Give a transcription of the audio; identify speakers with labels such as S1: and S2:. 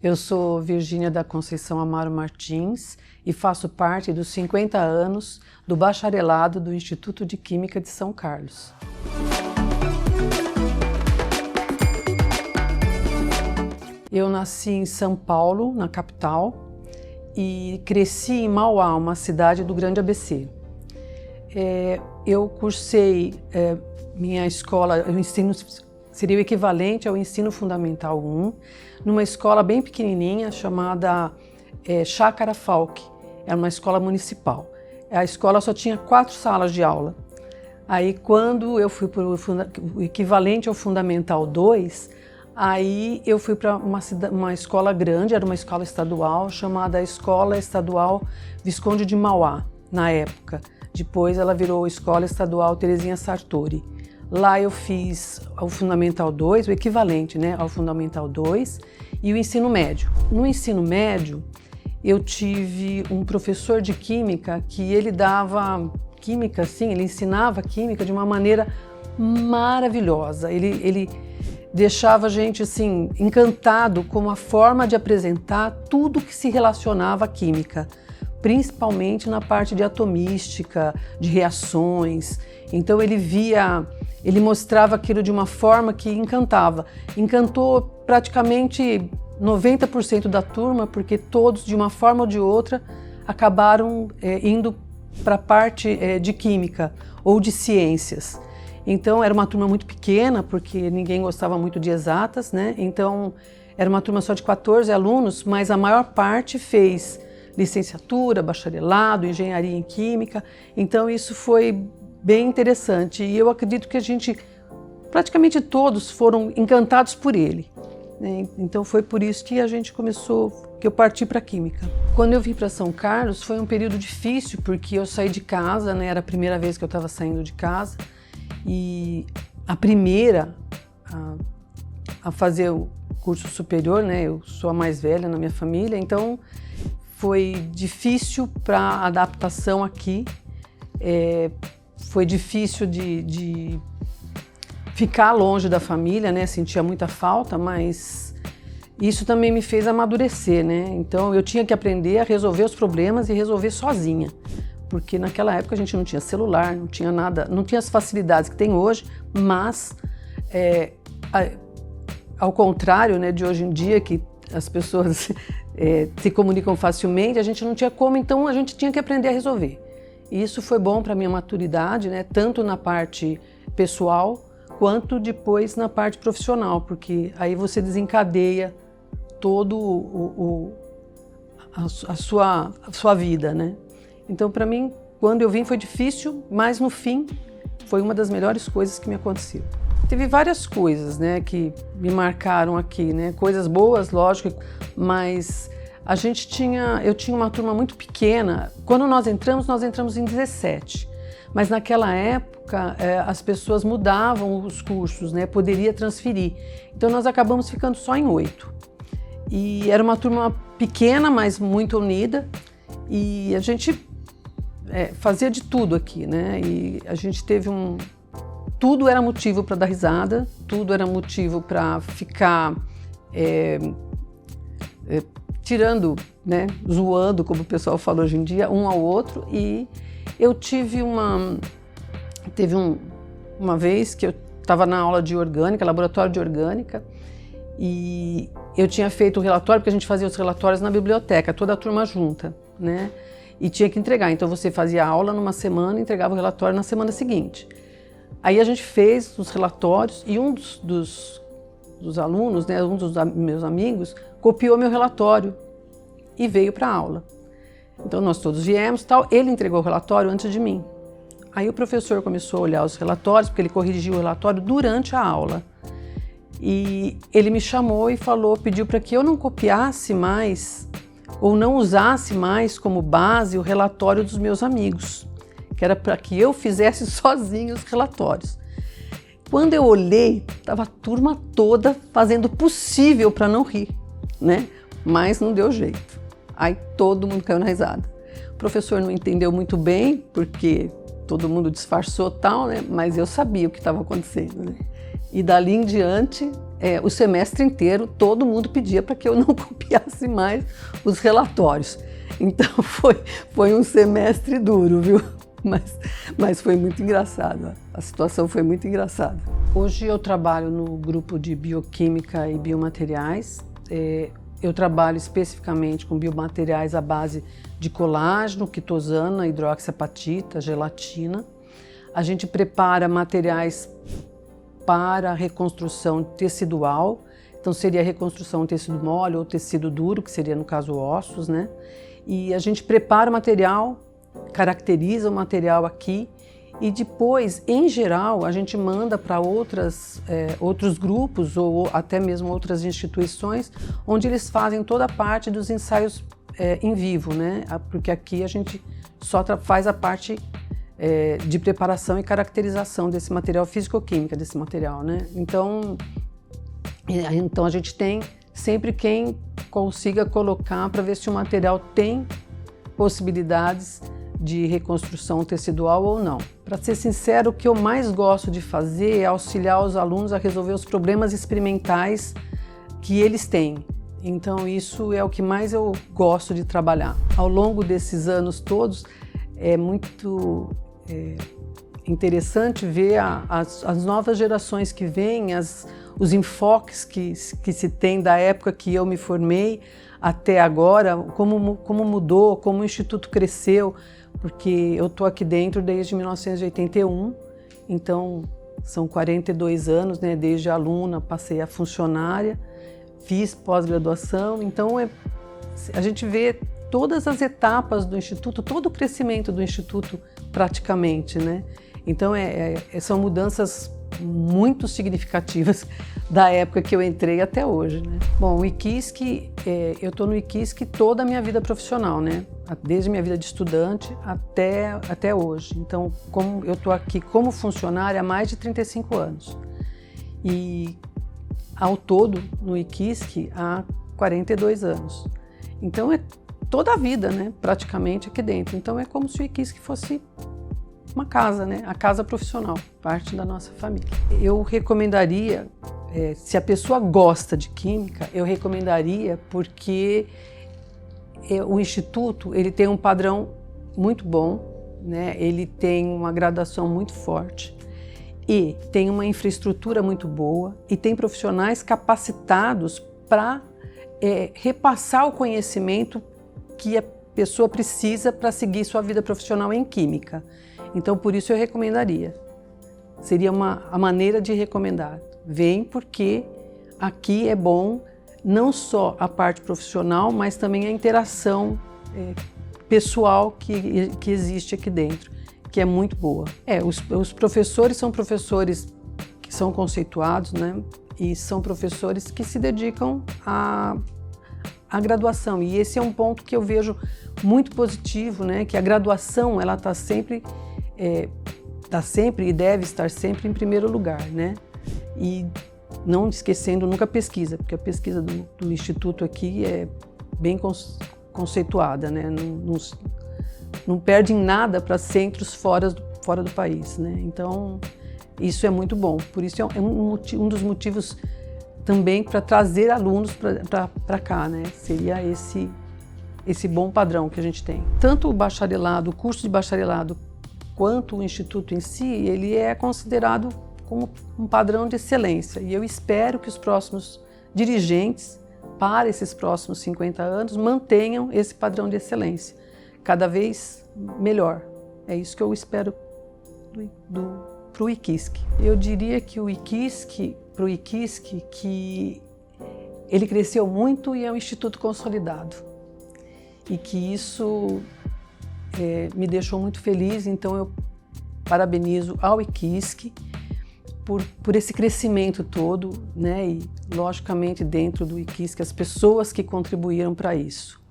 S1: Eu sou Virgínia da Conceição Amaro Martins e faço parte dos 50 anos do bacharelado do Instituto de Química de São Carlos. Eu nasci em São Paulo, na capital, e cresci em Mauá, uma cidade do Grande ABC. Eu cursei minha escola, o ensino seria o equivalente ao ensino fundamental 1, numa escola bem pequenininha chamada Chácara Falck. Era uma escola municipal. A escola só tinha 4 salas de aula. Aí quando eu fui para o equivalente ao Fundamental 2, aí eu fui para uma escola grande, era uma escola estadual, chamada Escola Estadual Visconde de Mauá, na época. Depois ela virou Escola Estadual Terezinha Sartori. Lá eu fiz o Fundamental 2, o equivalente, né, ao Fundamental 2 e o ensino médio. No ensino médio, eu tive um professor de química que ele dava química, assim, ele ensinava química de uma maneira maravilhosa. Ele deixava a gente assim, encantado com a forma de apresentar tudo que se relacionava à química, principalmente na parte de atomística, de reações. Então ele mostrava aquilo de uma forma que encantava. Encantou praticamente 90% da turma, porque todos, de uma forma ou de outra, acabaram indo para a parte de química ou de ciências. Então era uma turma muito pequena, porque ninguém gostava muito de exatas, né? Então era uma turma só de 14 alunos, mas a maior parte fez licenciatura, bacharelado, engenharia em química. Então isso foi bem interessante e eu acredito que praticamente todos foram encantados por ele, né? Então foi por isso que que eu parti para a química. Quando eu vim para São Carlos foi um período difícil porque eu saí de casa, né? Era a primeira vez que eu estava saindo de casa e a primeira a fazer o curso superior, né? Eu sou a mais velha na minha família, então foi difícil para a adaptação aqui. Foi difícil de ficar longe da família, né? Sentia muita falta, mas isso também me fez amadurecer, né? Então eu tinha que aprender a resolver os problemas e resolver sozinha, porque naquela época a gente não tinha celular, não tinha nada, não tinha as facilidades que tem hoje, mas ao contrário, né, de hoje em dia que as pessoas se comunicam facilmente, a gente não tinha como, então a gente tinha que aprender a resolver. E isso foi bom para a minha maturidade, né? Tanto na parte pessoal, quanto depois na parte profissional, porque aí você desencadeia todo a sua vida, né? Então, para mim, quando eu vim foi difícil, mas no fim foi uma das melhores coisas que me aconteceu. Teve várias coisas, né, que me marcaram aqui, né? Coisas boas, lógico, mas eu tinha uma turma muito pequena. Quando nós entramos em 17. Mas naquela época as pessoas mudavam os cursos, né? Poderia transferir. Então nós acabamos ficando só em 8. E era uma turma pequena, mas muito unida. E a gente fazia de tudo aqui, né? E a gente teve tudo era motivo para dar risada, tudo era motivo para ficar tirando, né, zoando, como o pessoal fala hoje em dia, um ao outro. E eu tive uma vez que eu estava na aula de orgânica, laboratório de orgânica, e eu tinha feito o relatório, porque a gente fazia os relatórios na biblioteca, toda a turma junta, né, e tinha que entregar. Então você fazia a aula numa semana e entregava o relatório na semana seguinte. Aí a gente fez os relatórios e um dos alunos, né, um dos meus amigos, copiou meu relatório e veio para a aula. Então nós todos viemos e tal, ele entregou o relatório antes de mim. Aí o professor começou a olhar os relatórios, porque ele corrigiu o relatório durante a aula. E ele me chamou e pediu para que eu não copiasse mais ou não usasse mais como base o relatório dos meus amigos, que era para que eu fizesse sozinho os relatórios. Quando eu olhei, estava a turma toda fazendo o possível para não rir, né? Mas não deu jeito. Aí todo mundo caiu na risada. O professor não entendeu muito bem, porque todo mundo disfarçou tal, né? Mas eu sabia o que estava acontecendo, né? E dali em diante, o semestre inteiro todo mundo pedia para que eu não copiasse mais os relatórios. Então foi um semestre duro, viu? Mas foi muito engraçado, a situação foi muito engraçada. Hoje eu trabalho no grupo de bioquímica e biomateriais. Eu trabalho especificamente com biomateriais à base de colágeno, quitosana, hidroxiapatita, gelatina. A gente prepara materiais para reconstrução tecidual, então seria reconstrução tecido mole ou tecido duro, que seria no caso ossos, né? E a gente prepara o material, caracteriza o material aqui e depois, em geral, a gente manda para outros grupos ou até mesmo outras instituições, onde eles fazem toda a parte dos ensaios em vivo, né? Porque aqui a gente só faz a parte de preparação e caracterização desse material, físico-química desse material, né? Então a gente tem sempre quem consiga colocar para ver se o material tem possibilidades de reconstrução tecidual ou não. Para ser sincero, o que eu mais gosto de fazer é auxiliar os alunos a resolver os problemas experimentais que eles têm. Então isso é o que mais eu gosto de trabalhar. Ao longo desses anos todos, é muito interessante ver as novas gerações que vêm, os enfoques que se tem da época que eu me formei até agora, como mudou, como o Instituto cresceu, porque eu estou aqui dentro desde 1981, então são 42 anos, né, desde aluna, passei a funcionária, fiz pós-graduação, então a gente vê todas as etapas do Instituto, todo o crescimento do Instituto praticamente, né? Então são mudanças muito significativas da época que eu entrei até hoje, né? Bom, o IQISC, eu estou no IQISC toda a minha vida profissional, né? Desde minha vida de estudante até hoje. Então, como eu estou aqui como funcionária há mais de 35 anos. E ao todo, no IQISC, há 42 anos. Então, é toda a vida, né? Praticamente aqui dentro. Então, é como se o IQISC fosse uma casa, né? A casa profissional, parte da nossa família. Eu recomendaria, se a pessoa gosta de química, eu recomendaria porque o Instituto ele tem um padrão muito bom, né? Ele tem uma graduação muito forte e tem uma infraestrutura muito boa e tem profissionais capacitados para repassar o conhecimento que a pessoa precisa para seguir sua vida profissional em química. Então, por isso eu recomendaria. Seria a maneira de recomendar. Vem porque aqui é bom não só a parte profissional, mas também a interação pessoal que existe aqui dentro, que é muito boa. Os professores são professores que são conceituados, né? E são professores que se dedicam à graduação. E esse é um ponto que eu vejo muito positivo, né? Que a graduação ela está sempre e deve estar sempre em primeiro lugar, né? E não esquecendo nunca a pesquisa, porque a pesquisa do Instituto aqui é bem conceituada, né? Não perde em nada para centros fora do país, né? Então, isso é muito bom. Por isso é um dos motivos também para trazer alunos para cá, né? Seria esse bom padrão que a gente tem. Tanto o bacharelado, o curso de bacharelado, quanto o Instituto em si, ele é considerado como um padrão de excelência. E eu espero que os próximos dirigentes, para esses próximos 50 anos, mantenham esse padrão de excelência, cada vez melhor. É isso que eu espero para o IQISC. Eu diria que para o IQISC, que ele cresceu muito e é um instituto consolidado. E que isso me deixou muito feliz, então eu parabenizo ao IQISC por esse crescimento todo, né? E logicamente dentro do IQISC as pessoas que contribuíram para isso.